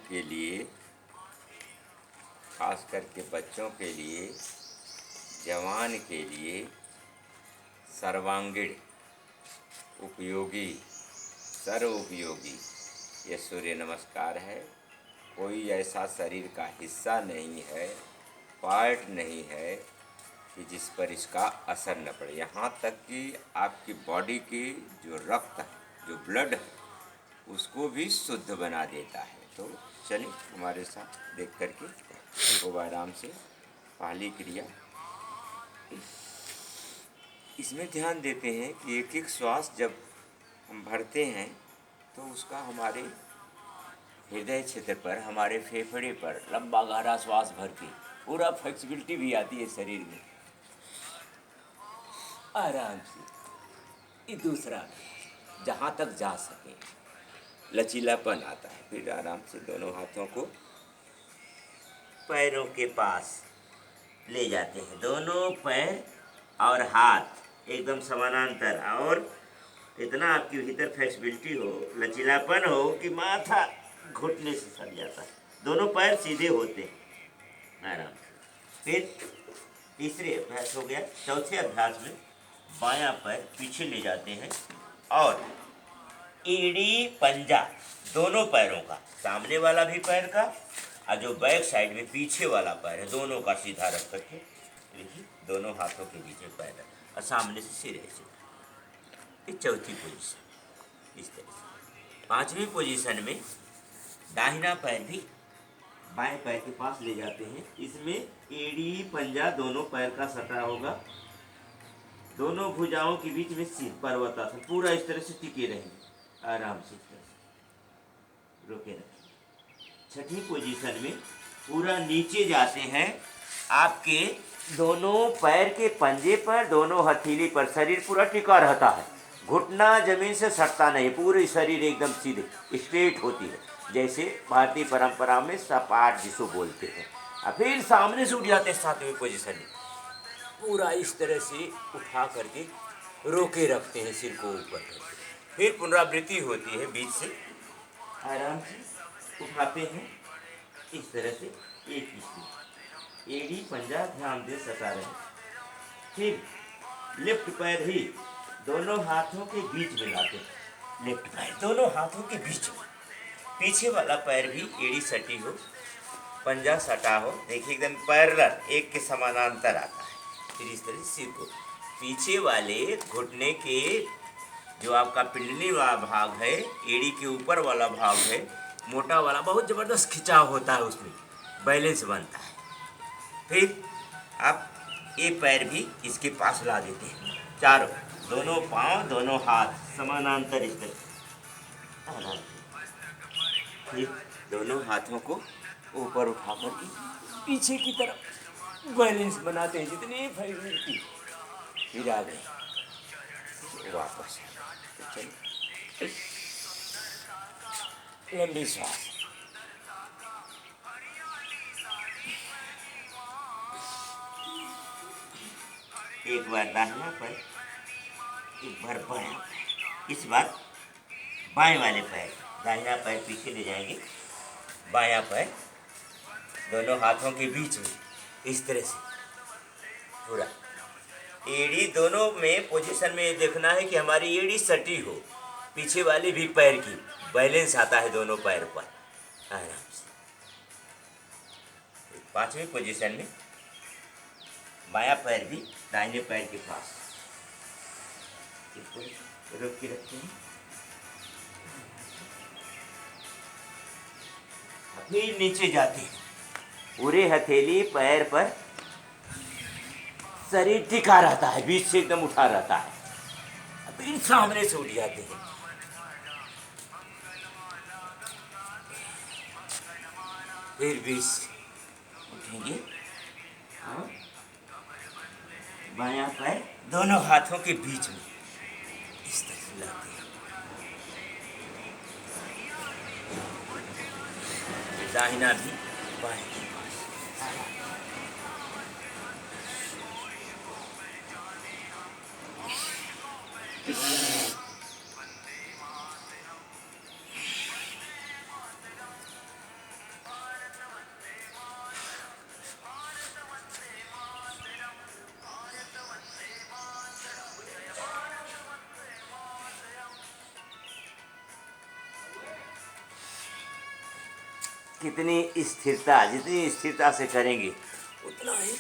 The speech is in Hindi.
के लिए, खास करके बच्चों के लिए, जवान के लिए सर्वांगीण उपयोगी, सर्व उपयोगी ये सूर्य नमस्कार है। कोई ऐसा शरीर का हिस्सा नहीं है, पार्ट नहीं है कि जिस पर इसका असर न पड़े। यहाँ तक कि आपकी बॉडी की जो रक्त है, जो ब्लड है, उसको भी शुद्ध बना देता है। तो चलिए हमारे साथ देख करके खूब आराम से पहली क्रिया इसमें ध्यान देते हैं कि एक एक श्वास जब हम भरते हैं तो उसका हमारे हृदय क्षेत्र पर, हमारे फेफड़े पर लंबा गहरा श्वास भर के पूरा फ्लेक्सिबिलिटी भी आती है शरीर में, आराम से। ये दूसरा जहाँ तक जा सके लचीलापन आता है। फिर आराम से दोनों हाथों को पैरों के पास ले जाते हैं। दोनों पैर और हाथ एकदम समानांतर, और इतना आपकी भीतर फ्लेक्सिबिलिटी हो, लचीलापन हो कि माथा घुटने से सट जाता है। दोनों पैर सीधे होते हैं आराम से। फिर तीसरे अभ्यास हो गया। चौथे अभ्यास में बायां पैर पीछे ले जाते हैं और एड़ी पंजा दोनों पैरों का, सामने वाला भी पैर का और जो बैक साइड में पीछे वाला पैर है, दोनों का सीधा रख करके देखिए, दोनों हाथों के बीच में पैर और सामने से सिर ऐसे। ये चौथी पोजीशन। इस तरह से पांचवी पोजीशन में दाहिना पैर भी बाएं पैर के पास ले जाते हैं। इसमें एड़ी पंजा दोनों पैर का सटा होगा, दोनों भुजाओं के बीच में सिर, पर्वतासन पूरा इस तरह से टिके रहेंगे आराम से, इस तरह से रोके रखें। छठी पोजीशन में पूरा नीचे जाते हैं, आपके दोनों पैर के पंजे पर, दोनों हथेली पर शरीर पूरा टिका रहता है, घुटना जमीन से सटता नहीं, पूरी शरीर एकदम सीधे स्ट्रेट होती है, जैसे भारतीय परंपरा में सपाट जिसको बोलते हैं। और फिर सामने से उठ जाते हैं सातवीं पोजीशन में, पूरा इस तरह से उठा करके रोके रखते हैं सिर को ऊपर करके। फिर पुनरावृत्ति होती है, बीच से आराम से उठाते हैं इस तरह से, एक ही एड़ी पंजा ध्यान दे सटा रहे। फिर लेफ्ट पैर ही दोनों हाथों के बीच में लाते हैं, लेफ्ट पैर दोनों हाथों के बीच में, पीछे वाला पैर भी एड़ी सटी हो, पंजा सटा हो, देखिए एकदम पैरेलल, एक के समानांतर आता है। फिर इस तरह सिर को पीछे वाले घुटने के जो आपका पिंडली वाला भाग है, एड़ी के ऊपर वाला भाग है, मोटा वाला, बहुत ज़बरदस्त खिंचाव होता है, उसमें बैलेंस बनता है। फिर आप ये पैर भी इसके पास ला देते हैं, चारों, दोनों पाँव दोनों हाथ समानांतर इस तरह। फिर दोनों हाथों को ऊपर उठा करके पीछे की तरफ बैलेंस बनाते हैं जितनी फ्लेक्सिबिलिटी। फिर आ गए वापस, लंबी सांस, एक बार दाहिना पैर, एक बार बायां पैर। इस बार बाएं वाले पैर, दाहिना पैर पीछे ले जाएंगे, बायां पैर दोनों हाथों के बीच में इस तरह से पूरा। एड़ी दोनों में पोजीशन में देखना है कि हमारी एड़ी सटी हो, पीछे वाले भी पैर की बैलेंस आता है दोनों पैर पर आराम से। पांचवी पोजीशन में बायां पैर भी दाहिने पैर के पास, इसको रोक के रखते हैं। फिर नीचे जाते हैं, पूरे हथेली पैर पर शरीर टिका रहता है, बीच से एकदम उठा रहता है। फिर सामने से उठ जाते हैं, फिर बीच उठेंगे, बायां पैर दोनों हाथों के बीच में इस तरह से लाते हैं, दाहिना भी बाएं के पास। कितनी स्थिरता, जितनी स्थिरता से करेंगे उतना ही